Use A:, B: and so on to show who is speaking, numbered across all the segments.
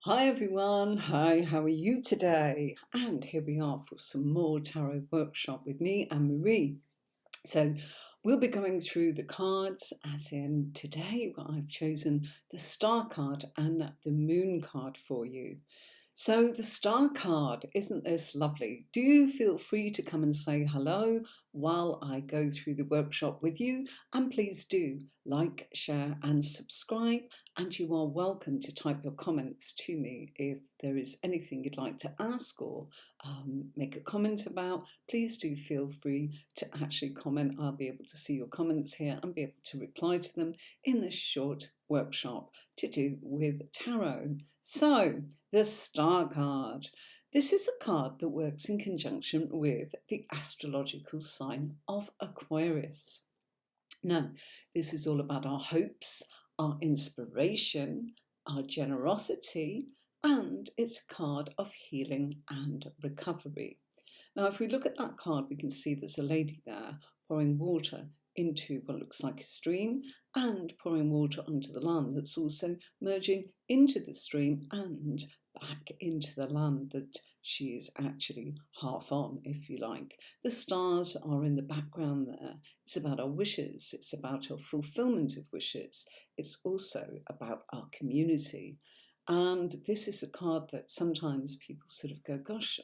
A: Hi everyone, hi, how are you today? And here we are for some more tarot workshop with me and Marie. So we'll be going through the cards, as in today I've chosen the Star card and the Moon card for you. So the Star card, isn't this lovely? Do feel free to come and say hello while I go through the workshop with you, and please do like, share and subscribe, and you are welcome to type your comments to me if there is anything you'd like to ask or make a comment about. Please do feel free to actually comment. I'll be able to see your comments here and be able to reply to them in this short workshop to do with tarot. So the Star card. This is a card that works in conjunction with the astrological sign of Aquarius. Now, this is all about our hopes, our inspiration, our generosity, and it's a card of healing and recovery. Now, if we look at that card, we can see there's a lady there pouring water into what looks like a stream and pouring water onto the land that's also merging into the stream and back into the land that she is actually half on, if you like. The stars are in the background there. It's about our wishes. It's about our fulfillment of wishes. It's also about our community. And this is a card that sometimes people sort of go, gosh,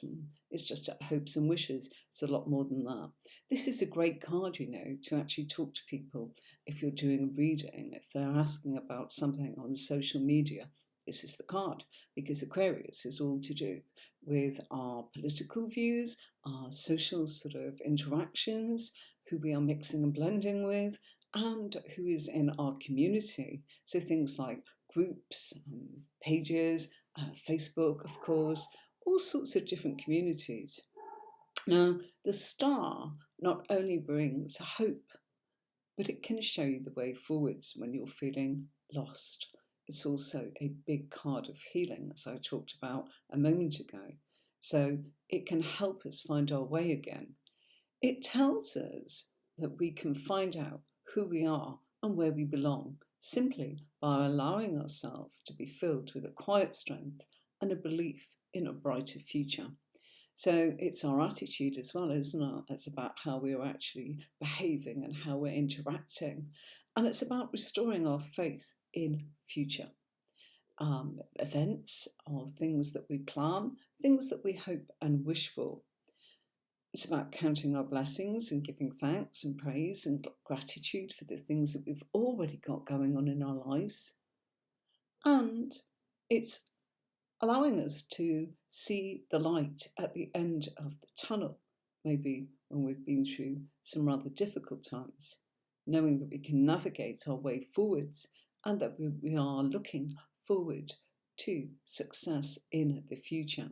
A: it's just hopes and wishes. It's a lot more than that. This is a great card, you know, to actually talk to people if you're doing a reading, if they're asking about something on social media. This is the card, because Aquarius is all to do with our political views, our social sort of interactions, who we are mixing and blending with, and who is in our community. So things like groups, pages, Facebook, of course, all sorts of different communities. Now, the star not only brings hope, but it can show you the way forwards when you're feeling lost. It's also a big card of healing, as I talked about a moment ago. So it can help us find our way again. It tells us that we can find out who we are and where we belong simply by allowing ourselves to be filled with a quiet strength and a belief in a brighter future. So it's our attitude as well, isn't it? It's about how we're actually behaving and how we're interacting. And it's about restoring our faith in future events or things that we plan, things that we hope and wish for. It's about counting our blessings and giving thanks and praise and gratitude for the things that we've already got going on in our lives. And it's allowing us to see the light at the end of the tunnel, maybe when we've been through some rather difficult times, knowing that we can navigate our way forwards and that we are looking forward to success in the future.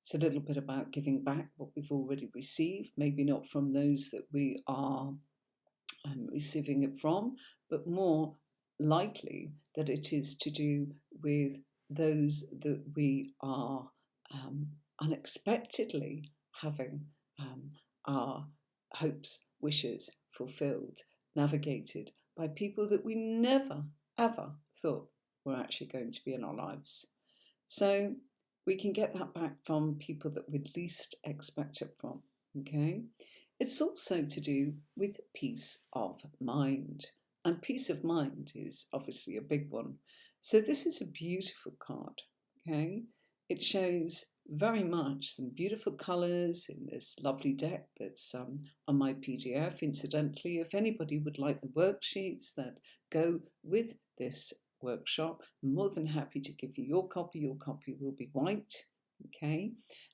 A: It's a little bit about giving back what we've already received, maybe not from those that we are receiving it from, but more likely that it is to do with those that we are unexpectedly having our hopes, wishes fulfilled, navigated by people that we never, ever thought were actually going to be in our lives. So we can get that back from people that we'd least expect it from, okay? It's also to do with peace of mind. And peace of mind is obviously a big one. So this is a beautiful card, okay? It shows very much some beautiful colours in this lovely deck that's on my PDF. Incidentally, if anybody would like the worksheets that go with this workshop, I'm more than happy to give you your copy will be white, okay?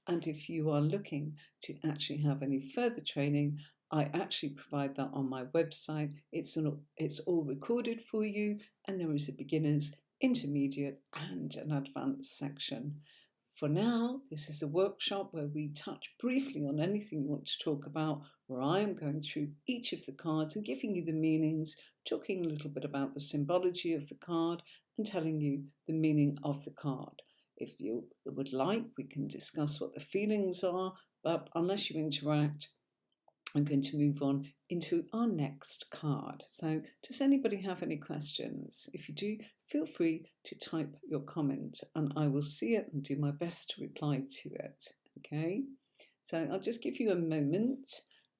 A: And if you are looking to actually have any further training, I actually provide that on my website. It's all recorded for you, and there is a beginner's, intermediate and an advanced section. For now, this is a workshop where we touch briefly on anything you want to talk about, where I am going through each of the cards and giving you the meanings, talking a little bit about the symbology of the card and telling you the meaning of the card. If you would like, we can discuss what the feelings are, but unless you interact, I'm going to move on into our next card. So does anybody have any questions? If you do, feel free to type your comment and I will see it and do my best to reply to it. Okay, so I'll just give you a moment.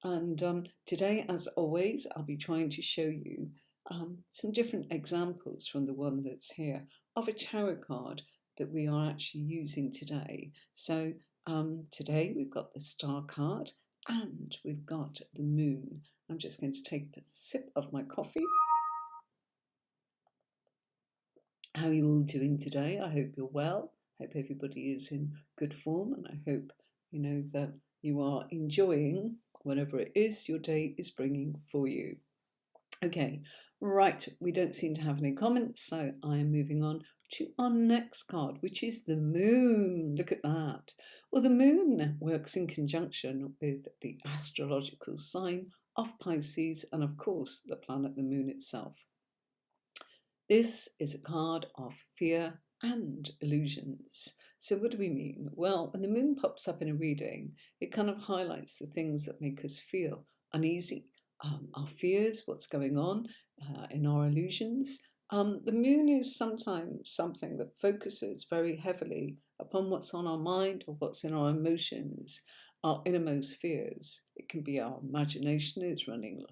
A: And today, as always, I'll be trying to show you some different examples from the one that's here of a tarot card that we are actually using today. So today we've got the Star card and we've got the Moon. I'm just going to take a sip of my coffee. How are you all doing today? I hope you're well. I hope everybody is in good form, and I hope that you are enjoying whatever it is your day is bringing for you. Okay, right, we don't seem to have any comments, so I am moving on to our next card, which is the Moon. Look at that. Well, the Moon works in conjunction with the astrological sign of Pisces and, of course, the planet the Moon itself. This is a card of fear and illusions. So what do we mean? Well, when the Moon pops up in a reading, it kind of highlights the things that make us feel uneasy, our fears, what's going on in our illusions. The Moon is sometimes something that focuses very heavily upon what's on our mind or what's in our emotions, our innermost fears. It can be our imagination is running,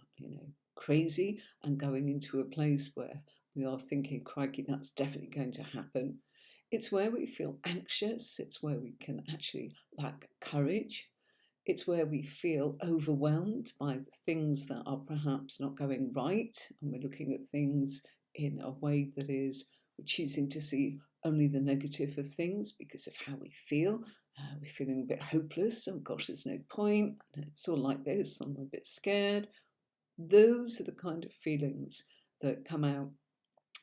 A: crazy and going into a place where we are thinking, crikey, that's definitely going to happen. It's where we feel anxious. It's where we can actually lack courage. It's where we feel overwhelmed by the things that are perhaps not going right. And we're looking at things in a way that is, we're choosing to see only the negative of things because of how we feel. We're feeling a bit hopeless. Oh gosh, there's no point. It's all like this. I'm a bit scared. Those are the kind of feelings that come out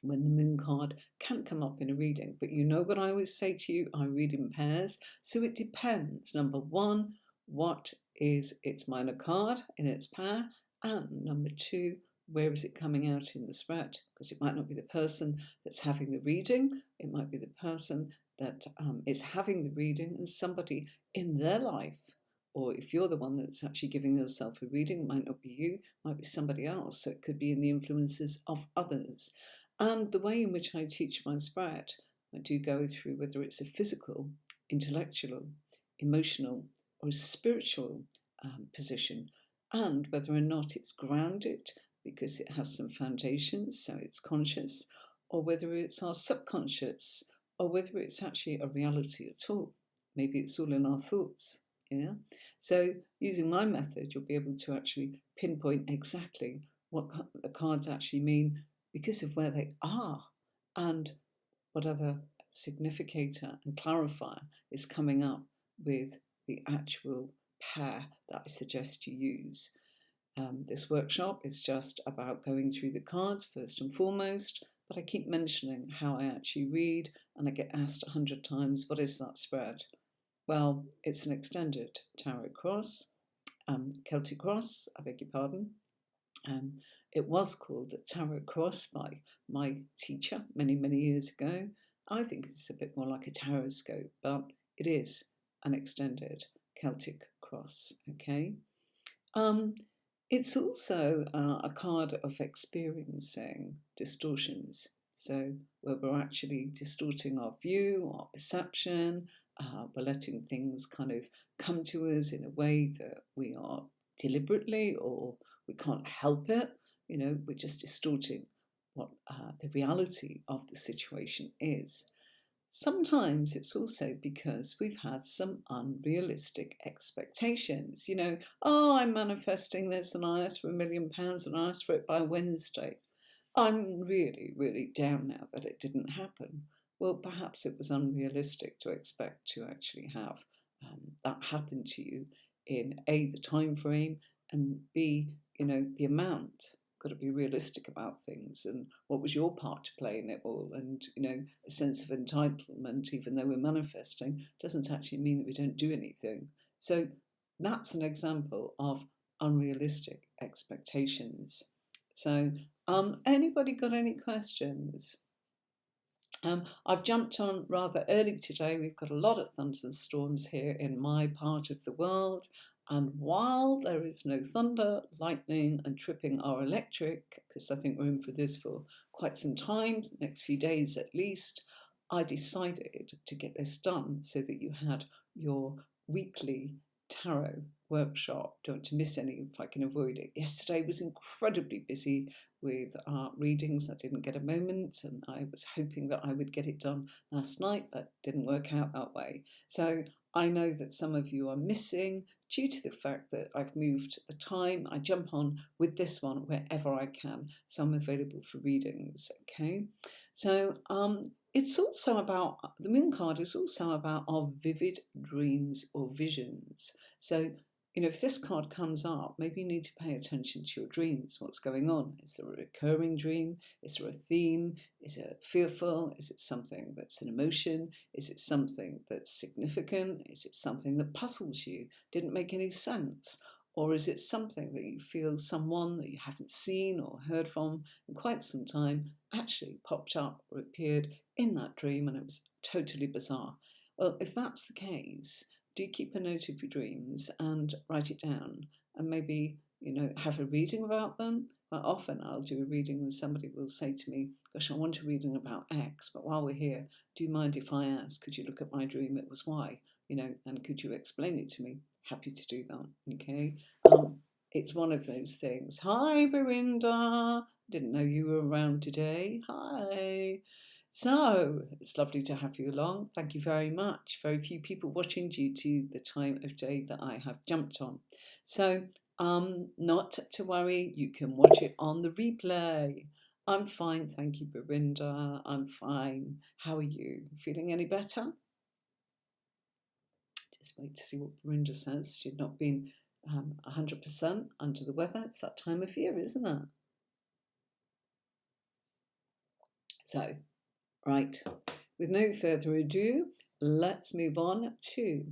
A: when the Moon card can come up in a reading. But you know what I always say to you, I read in pairs. So it depends. Number one, what is its minor card in its pair? And number two, where is it coming out in the spread? Because it might not be the person that's having the reading. It might be the person that is having the reading and somebody in their life. Or if you're the one that's actually giving yourself a reading, it might not be you, might be somebody else. So it could be in the influences of others. And the way in which I teach my spread, I do go through whether it's a physical, intellectual, emotional, or a spiritual position, and whether or not it's grounded because it has some foundations, so it's conscious, or whether it's our subconscious, or whether it's actually a reality at all. Maybe it's all in our thoughts. Yeah. So using my method, you'll be able to actually pinpoint exactly what the cards actually mean because of where they are and what other significator and clarifier is coming up with the actual pair that I suggest you use. This workshop is just about going through the cards first and foremost, but I keep mentioning how I actually read, and I get asked 100 times, what is that spread? Well, it's an extended tarot cross, Celtic cross, I beg your pardon. It was called a tarot cross by my teacher many, many years ago. I think it's a bit more like a tarot scope, but it is an extended Celtic cross, okay? It's also a card of experiencing distortions. So where we're actually distorting our view, our perception, we're letting things kind of come to us in a way that we are deliberately or we can't help it. We're just distorting what the reality of the situation is. Sometimes it's also because we've had some unrealistic expectations. Oh, I'm manifesting this and I asked for £1 million and I asked for it by Wednesday. I'm really, really down now that it didn't happen. Well, perhaps it was unrealistic to expect to actually have that happen to you in A, the time frame, and B, the amount. Got to be realistic about things and what was your part to play in it all, and a sense of entitlement, even though we're manifesting, doesn't actually mean that we don't do anything. So that's an example of unrealistic expectations. So anybody got any questions? I've jumped on rather early today. We've got a lot of thunderstorms here in my part of the world. And while there is no thunder, lightning and tripping our electric, because I think we're in for this for quite some time, next few days at least, I decided to get this done so that you had your weekly tarot workshop. Don't to miss any if I can avoid it. Yesterday was incredibly busy with readings. I didn't get a moment, and I was hoping that I would get it done last night, but didn't work out that way. So I know that some of you are missing due to the fact that I've moved the time. I jump on with this one wherever I can, so I'm available for readings. Okay, so it's also about, the moon card is also about our vivid dreams or visions. So, if this card comes up, maybe you need to pay attention to your dreams. What's going on? Is there a recurring dream? Is there a theme? Is it fearful? Is it something that's an emotion? Is it something that's significant? Is it something that puzzles you? Didn't make any sense? Or is it something that you feel someone that you haven't seen or heard from in quite some time actually popped up or appeared in that dream and it was totally bizarre? Well, if that's the case, do keep a note of your dreams and write it down, and maybe have a reading about them. But often I'll do a reading and somebody will say to me, gosh, I want a reading about X, but while we're here, do you mind if I ask, could you look at my dream, it was Y, and could you explain it to me? Happy to do that. Okay, it's one of those things. Hi Verinda, didn't know you were around today. Hi. So it's lovely to have you along. Thank you very much. Very few people watching due to the time of day that I have jumped on. So not to worry, you can watch it on the replay. I'm fine, thank you, Belinda. I'm fine. How are you? Feeling any better? Just wait to see what Belinda says. She'd not been 100% under the weather. It's that time of year, isn't it? So, right, with no further ado, let's move on to,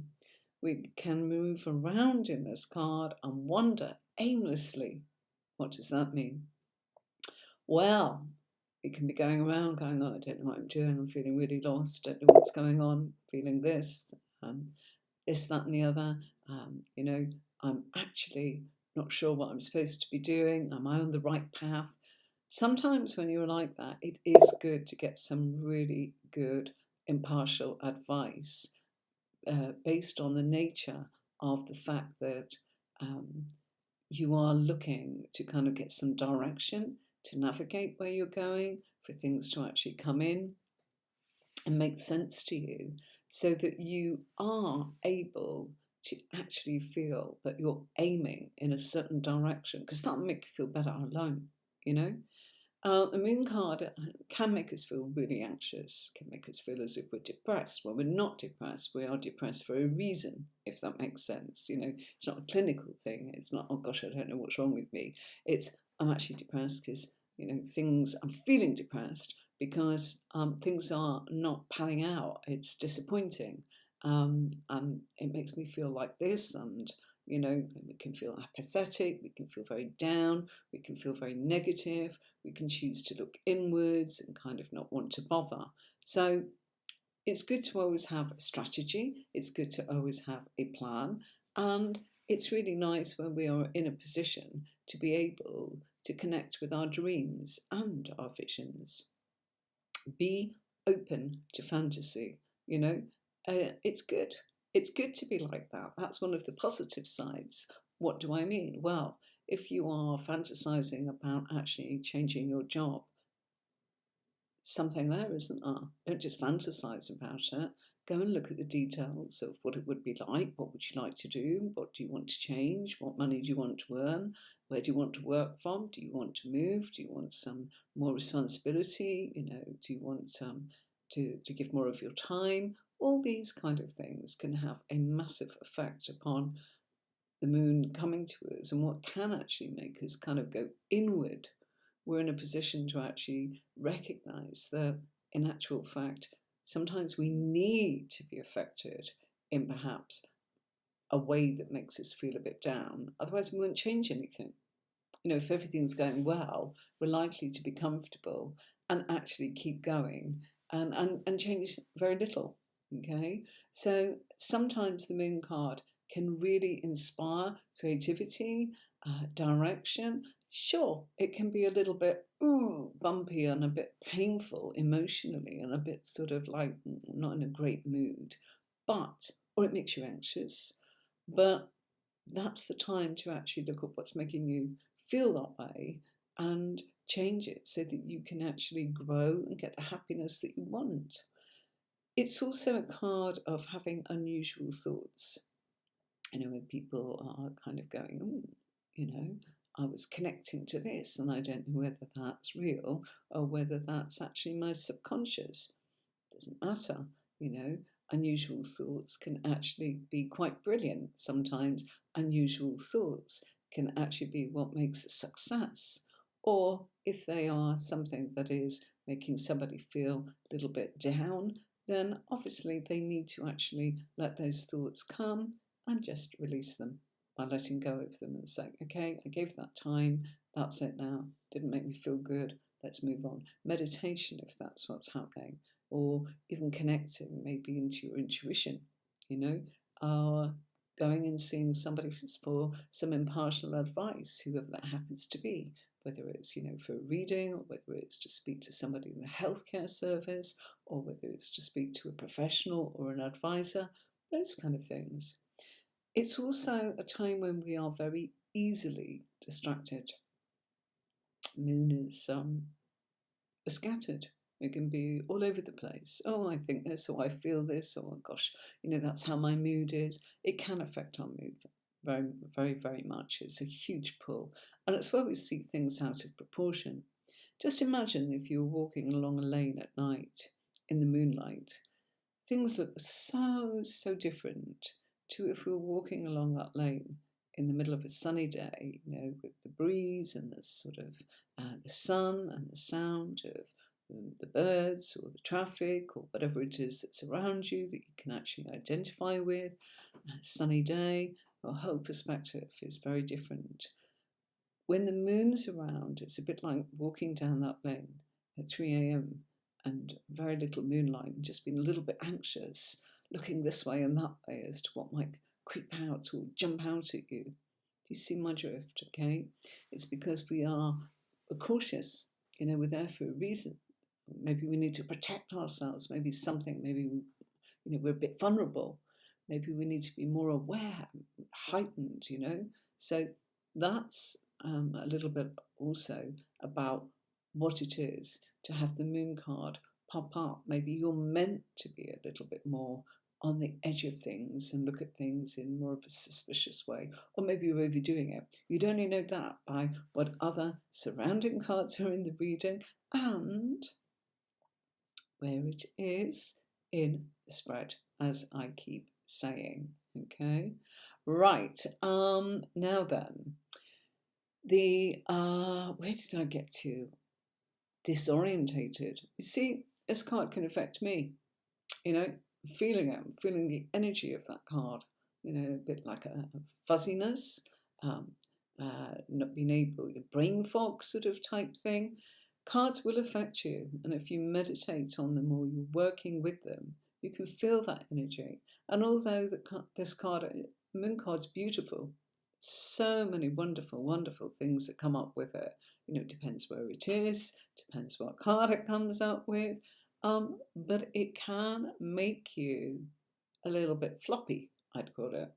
A: we can move around in this card and wander aimlessly. What does that mean? Well, it can be going around going, oh, I don't know what I'm doing, I'm feeling really lost, don't know what's going on, feeling this, that and the other, I'm actually not sure what I'm supposed to be doing, am I on the right path? Sometimes when you're like that, it is good to get some really good impartial advice based on the nature of the fact that you are looking to kind of get some direction to navigate where you're going, for things to actually come in and make sense to you, so that you are able to actually feel that you're aiming in a certain direction, because that will make you feel better alone, The moon card can make us feel really anxious, can make us feel as if we're depressed. Well, we're not depressed. We are depressed for a reason, if that makes sense. It's not a clinical thing. It's not, oh gosh, I don't know what's wrong with me. It's, I'm actually depressed because, I'm feeling depressed because things are not panning out. It's disappointing. And it makes me feel like this, and we can feel apathetic, we can feel very down, we can feel very negative, we can choose to look inwards and kind of not want to bother. So it's good to always have a strategy, it's good to always have a plan, and it's really nice when we are in a position to be able to connect with our dreams and our visions. Be open to fantasy, it's good. It's good to be like that. That's one of the positive sides. What do I mean? Well, if you are fantasizing about actually changing your job, something there, isn't there? Don't just fantasize about it. Go and look at the details of what it would be like. What would you like to do? What do you want to change? What money do you want to earn? Where do you want to work from? Do you want to move? Do you want some more responsibility? Do you want to give more of your time? All these kind of things can have a massive effect upon the moon coming to us, and what can actually make us kind of go inward. We're in a position to actually recognize that, in actual fact, sometimes we need to be affected in perhaps a way that makes us feel a bit down. Otherwise, we won't change anything. If everything's going well, we're likely to be comfortable and actually keep going and change very little. Okay, so sometimes the moon card can really inspire creativity, direction, Sure, it can be a little bit bumpy and a bit painful emotionally and a bit sort of like not in a great mood, or it makes you anxious. But that's the time to actually look at what's making you feel that way and change it so that you can actually grow and get the happiness that you want. It's also a card of having unusual thoughts. When people are kind of going, I was connecting to this and I don't know whether that's real or whether that's actually my subconscious. Doesn't matter, you know. Unusual thoughts can actually be quite brilliant. Sometimes unusual thoughts can actually be what makes a success. Or if they are something that is making somebody feel a little bit down, then obviously they need to actually let those thoughts come and just release them by letting go of them and saying, okay, I gave that time, that's it now, didn't make me feel good, let's move on. Meditation, if that's what's happening, or even connecting maybe into your intuition, going and seeing somebody for some impartial advice, whoever that happens to be, whether it's, for a reading, or whether it's to speak to somebody in the healthcare service, or whether it's to speak to a professional or an advisor, those kind of things. It's also a time when we are very easily distracted. Moon is scattered. It can be all over the place. Oh, I think this, or I feel this, or gosh, that's how my mood is. It can affect our mood very, very, very much. It's a huge pull. And it's where we see things out of proportion. Just imagine if you were walking along a lane at night in the moonlight. Things look so, so different to if we were walking along that lane in the middle of a sunny day, with the breeze and the sort of the sun and the sound of the birds or the traffic or whatever it is that's around you that you can actually identify with. A sunny day, your whole perspective is very different. When the moon's around, it's a bit like walking down that lane at 3 a.m. and very little moonlight and just being a little bit anxious, looking this way and that way as to what might creep out or jump out at you. Do you see my drift? Okay, it's because we are cautious. We're there for a reason. Maybe we need to protect ourselves. Maybe we're a bit vulnerable. Maybe we need to be more aware, heightened. So that's a little bit also about what it is to have the moon card pop up. Maybe you're meant to be a little bit more on the edge of things and look at things in more of a suspicious way, or maybe you're overdoing it. You'd only know that by what other surrounding cards are in the reading and where it is in the spread, as I keep saying. Okay, right. Now then, where did I get to? Disorientated. You see, this card can affect me. Feeling the energy of that card. A bit like a fuzziness, not being able, brain fog sort of type thing. Cards will affect you, and if you meditate on them or you're working with them, you can feel that energy. And although this card, moon card's beautiful, so many wonderful, wonderful things that come up with it. It depends where it is, depends what card it comes up with, but it can make you a little bit floppy, I'd call it,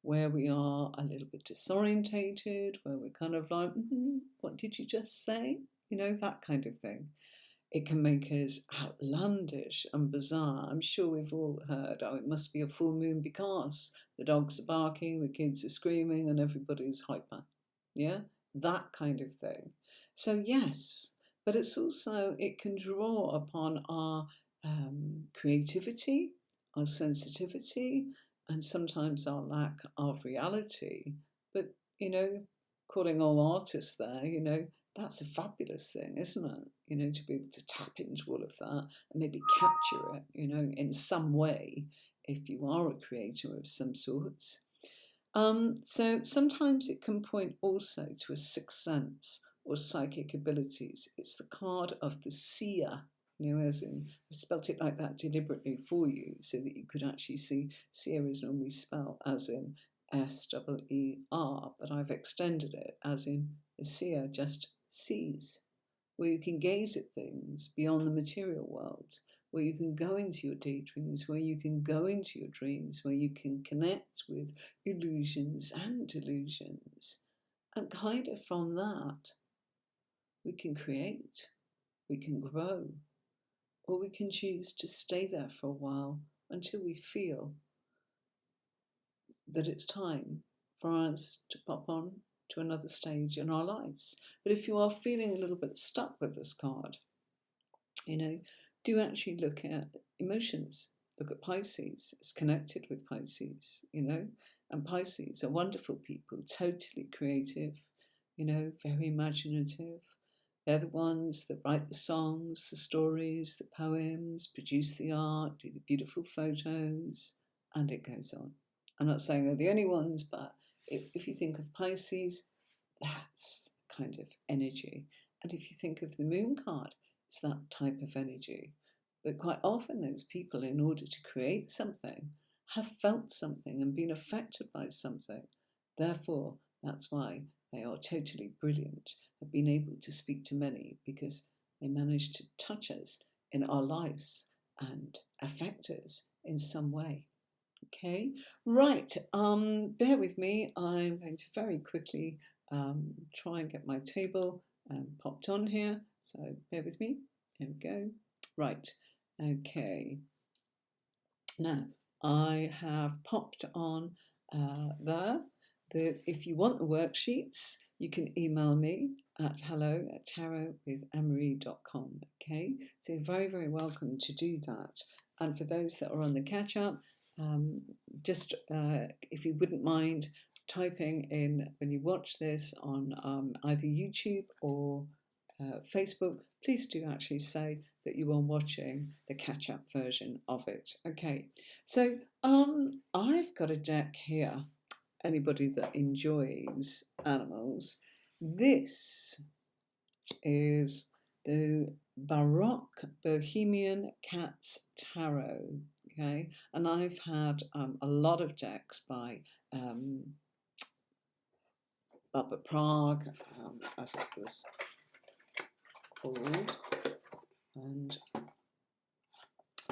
A: where we are a little bit disorientated, where we're kind of like, what did you just say? That kind of thing. It can make us outlandish and bizarre. I'm sure we've all heard, oh, it must be a full moon because the dogs are barking, the kids are screaming, and everybody's hyper. Yeah, that kind of thing. So, yes, but it can draw upon our creativity, our sensitivity, and sometimes our lack of reality. But, calling all artists there, that's a fabulous thing, isn't it? To be able to tap into all of that and maybe capture it, in some way, if you are a creator of some sorts. So sometimes it can point also to a sixth sense or psychic abilities. It's the card of the Seer, as in, I spelt it like that deliberately for you so that you could actually see. Seer is normally spelled as in S-E-E-R, but I've extended it as in the seer just sees, where you can gaze at things beyond the material world, where you can go into your daydreams, where you can go into your dreams, where you can connect with illusions and delusions. And kind of from that, we can create, we can grow, or we can choose to stay there for a while until we feel that it's time for us to pop on to another stage in our lives. But if you are feeling a little bit stuck with this card, do actually look at emotions. Look at Pisces. It's connected with Pisces, and Pisces are wonderful people, totally creative, very imaginative. They're the ones that write the songs, the stories, the poems, produce the art, do the beautiful photos, and it goes on. I'm not saying they're the only ones, but if you think of Pisces, that's kind of energy. And if you think of the moon card, it's that type of energy. But quite often those people, in order to create something, have felt something and been affected by something. Therefore, that's why they are totally brilliant, have been able to speak to many, because they manage to touch us in our lives and affect us in some way. Okay, right, bear with me. I'm going to very quickly try and get my table popped on here. So bear with me. There we go. Right, okay. Now, I have popped on there that if you want the worksheets, you can email me at hello@tarotwithannemarie.com. Okay, so you're very, very welcome to do that. And for those that are on the catch up, just if you wouldn't mind typing in when you watch this on either YouTube or Facebook, please do actually say that you are watching the catch-up version of it. Okay, so I've got a deck here. Anybody that enjoys animals, this is the Baroque Bohemian Cats Tarot. Okay, and I've had a lot of decks by Barbara Prague, as it was called, and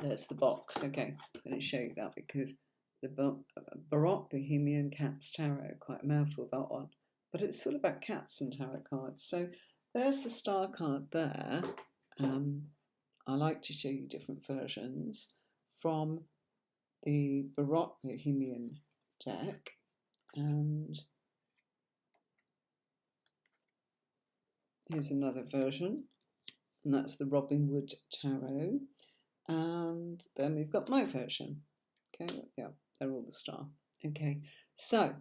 A: there's the box. Okay, I'm going to show you that because the Baroque Bohemian Cats Tarot, quite a mouthful, that one, but it's all about cats and tarot cards. So there's the star card there. I like to show you different versions from the Baroque Bohemian deck, and here's another version, and that's the Robin Wood Tarot. And then we've got my version. Okay, yeah, they're all the star. Okay, so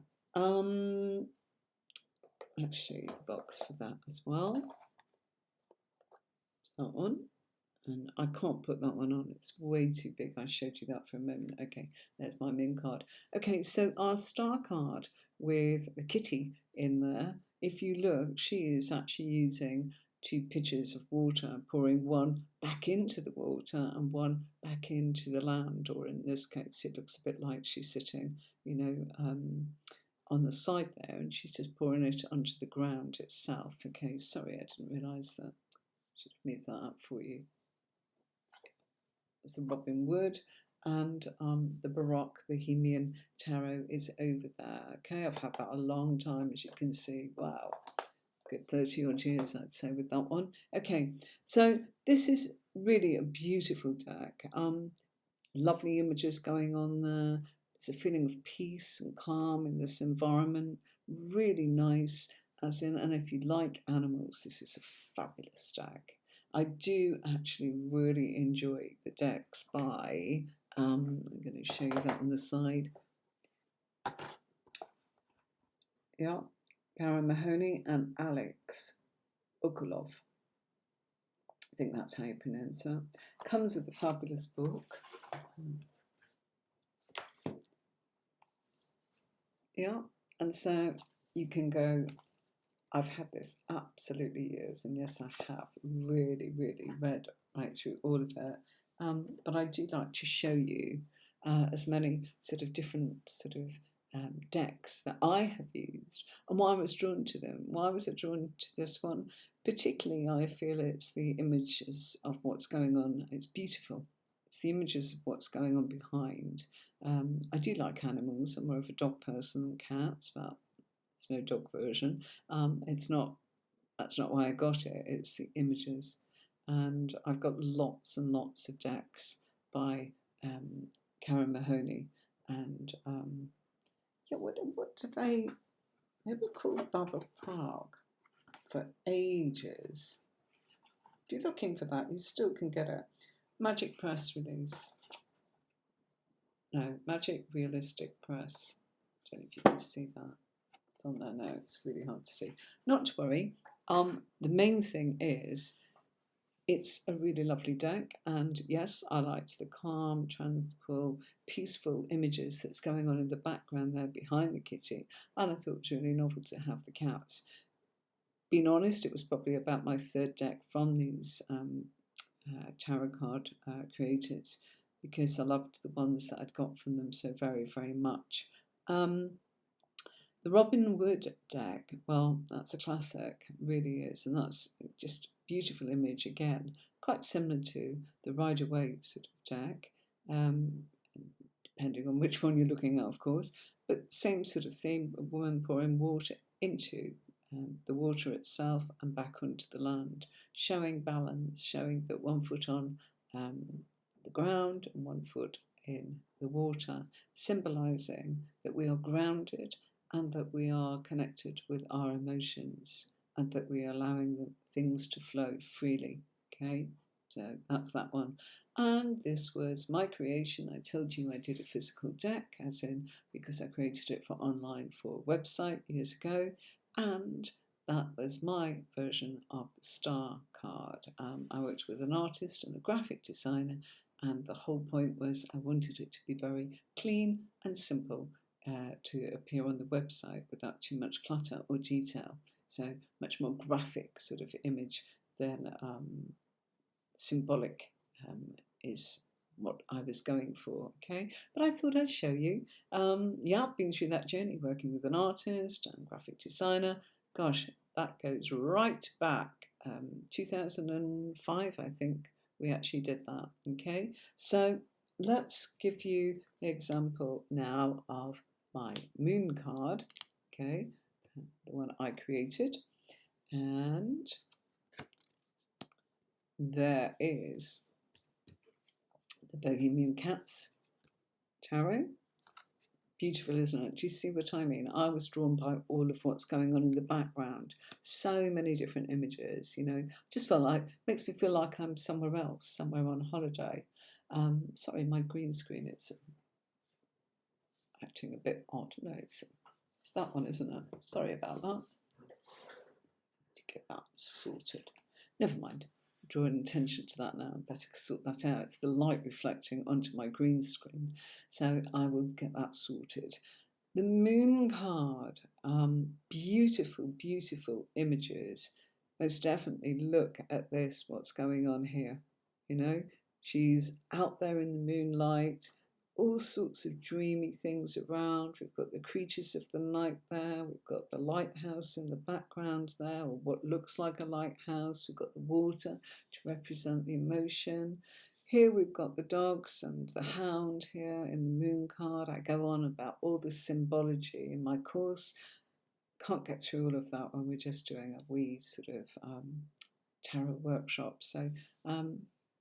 A: let's show you the box for that as well. It's that one. And I can't put that one on, it's way too big. I showed you that for a moment. Okay, there's my moon card. Okay, so our star card with a kitty in there, if you look, she is actually using 2 pitchers of water, pouring one back into the water and one back into the land, or in this case, it looks a bit like she's sitting, on the side there, and she's just pouring it onto the ground itself. Okay, sorry, I didn't realise that. Should have moved that up for you. It's the Robin Wood, and the Baroque Bohemian Tarot is over there. Okay, I've had that a long time, as you can see. Wow, good 30 odd years, I'd say, with that one. Okay, so this is really a beautiful deck. Lovely images going on there. There's a feeling of peace and calm in this environment. Really nice, as in, and if you like animals, this is a fabulous deck. I do actually really enjoy the decks by, I'm going to show you that on the side. Yeah, Karen Mahoney and Alex Okulov. I think that's how you pronounce it. Comes with a fabulous book. Yeah, and so you can go, I've had this absolutely years, and yes, I have really, really read right through all of it. But I do like to show you as many sort of different sort of decks that I have used and why I was drawn to them. Why was I drawn to this one? Particularly, I feel it's the images of what's going on. It's beautiful. It's the images of what's going on behind. I do like animals. I'm more of a dog person than cats, but there's no dog version. That's not why I got it. It's the images. And I've got lots and lots of decks by Karen Mahoney. And yeah, what did they were called Bab of Prague for ages. If you're looking for that, you still can get it. Magic Press release. No, Magic Realistic Press. I don't know if you can see that. It's on there now. It's really hard to see. Not to worry. The main thing is it's a really lovely deck, and yes, I liked the calm, tranquil, peaceful images that's going on in the background there behind the kitty, and I thought it was really novel to have the cats. Being honest, it was probably about my third deck from these tarot card creators, because I loved the ones that I'd got from them so very, very much. The Robin Wood deck, well, that's a classic, really is, and that's just a beautiful image again, quite similar to the Rider-Waite sort of deck, depending on which one you're looking at, of course, but same sort of theme, a woman pouring water into the water itself and back onto the land, showing balance, showing that 1 foot on the ground and 1 foot in the water, symbolizing that we are grounded and that we are connected with our emotions and that we are allowing the things to flow freely. Okay, so that's that one. And this was my creation. I told you I did a physical deck, as in because I created it for online for a website years ago, and that was my version of the star card. I worked with an artist and a graphic designer, and the whole point was I wanted it to be very clean and simple to appear on the website without too much clutter or detail. So much more graphic sort of image than symbolic is what I was going for, okay? But I thought I'd show you. Yeah, I've been through that journey working with an artist and graphic designer. Gosh, that goes right back 2005, I think we actually did that, okay? So let's give you the example now of my moon card, okay? The one I created. And there is the Bohemian Cats Tarot. Beautiful, isn't it? Do you see what I mean? I was drawn by all of what's going on in the background. So many different images, you know. Just felt like, makes me feel like I'm somewhere else, somewhere on holiday. Sorry, my green screen, it's acting a bit odd. No, it's that one, isn't it? Sorry about that. To get that sorted. Never mind. Drawing attention to that now. Better sort that out. It's the light reflecting onto my green screen. So I will get that sorted. The moon card. Beautiful, beautiful images. Most definitely look at this, what's going on here. You know, she's out there in the moonlight. All sorts of dreamy things around. We've got the creatures of the night there. We've got the lighthouse in the background there, or what looks like a lighthouse. We've got the water to represent the emotion. Here we've got the dogs and the hound here in the moon card. I go on about all the symbology in my course. Can't get through all of that when we're just doing a wee sort of tarot workshop. So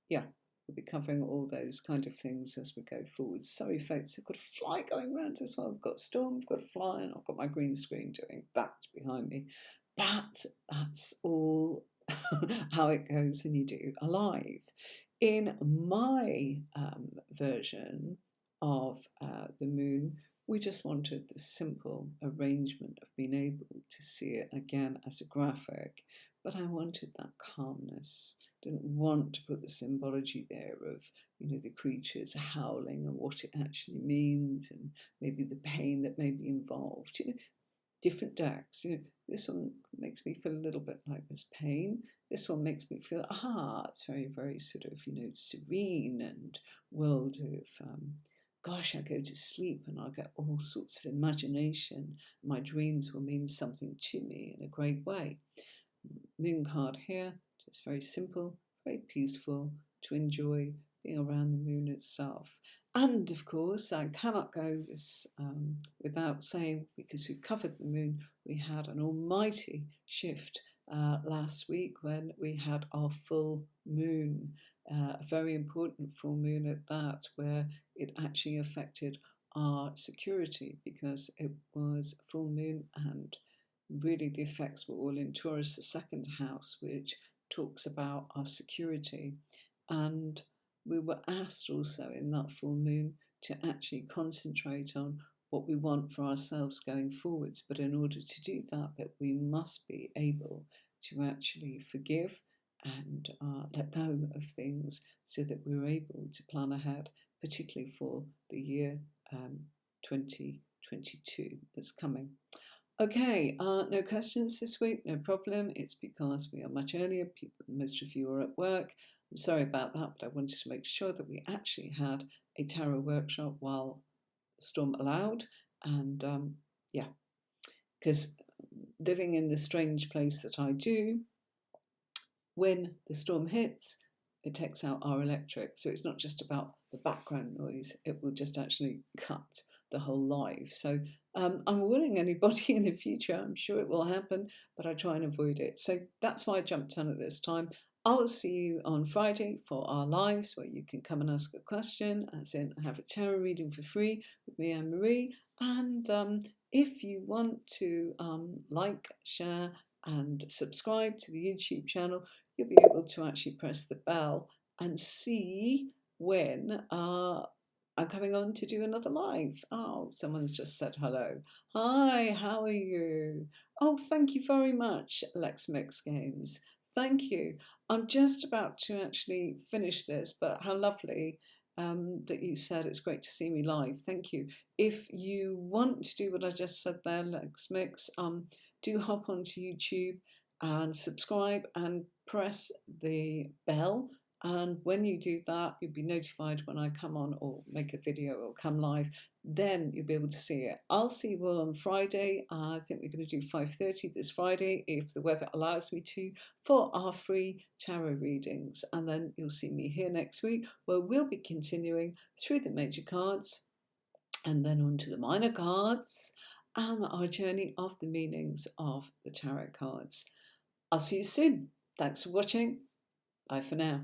A: yeah. We'll be covering all those kind of things as we go forward. Sorry, folks, I've got a fly going around as well. I've got a storm, I've got a fly, and I've got my green screen doing that behind me. But that's all how it goes when you do a live. In my version of the moon, we just wanted the simple arrangement of being able to see it again as a graphic, but I wanted that calmness. Didn't want to put the symbology there of, you know, the creatures howling and what it actually means, and maybe the pain that may be involved. You know, different decks. You know, this one makes me feel a little bit like there's pain. This one makes me feel, it's very, very sort of, you know, serene and world of gosh, I go to sleep and I get all sorts of imagination. My dreams will mean something to me in a great way. Moon card here, just very simple, very peaceful, to enjoy being around the moon itself. And of course, I cannot go this without saying, because we've covered the moon, we had an almighty shift last week when we had our full moon, a very important full moon at that, where it actually affected our security because it was full moon, and really the effects were all in Taurus, the second house, which talks about our security. And we were asked also in that full moon to actually concentrate on what we want for ourselves going forwards. But in order to do that we must be able to actually forgive and let go of things so that we're able to plan ahead, particularly for the year 2022 that's coming. Okay, no questions this week, no problem. It's because we are much earlier. Most of you are at work. I'm sorry about that, but I wanted to make sure that we actually had a tarot workshop while the storm allowed. And yeah, because living in the strange place that I do, when the storm hits, it takes out our electric. So it's not just about the background noise, it will just actually cut the whole live. So I'm warning anybody in the future, I'm sure it will happen, but I try and avoid it. So that's why I jumped on at this time. I'll see you on Friday for our lives where you can come and ask a question, as in have a tarot reading for free with me and Marie. And if you want to like, share and subscribe to the YouTube channel, you'll be able to actually press the bell and see when I'm coming on to do another live. Oh, someone's just said hello. Hi, how are you? Oh, thank you very much, Lex Mix Games. Thank you. I'm just about to actually finish this, but how lovely that you said it's great to see me live. Thank you. If you want to do what I just said there, Lex Mix, do hop onto YouTube and subscribe and press the bell. And when you do that, you'll be notified when I come on or make a video or come live. Then you'll be able to see it. I'll see you all on Friday. I think we're going to do 5:30 this Friday, if the weather allows me to, for our free tarot readings. And then you'll see me here next week, where we'll be continuing through the major cards and then on to the minor cards and our journey of the meanings of the tarot cards. I'll see you soon. Thanks for watching. Bye for now.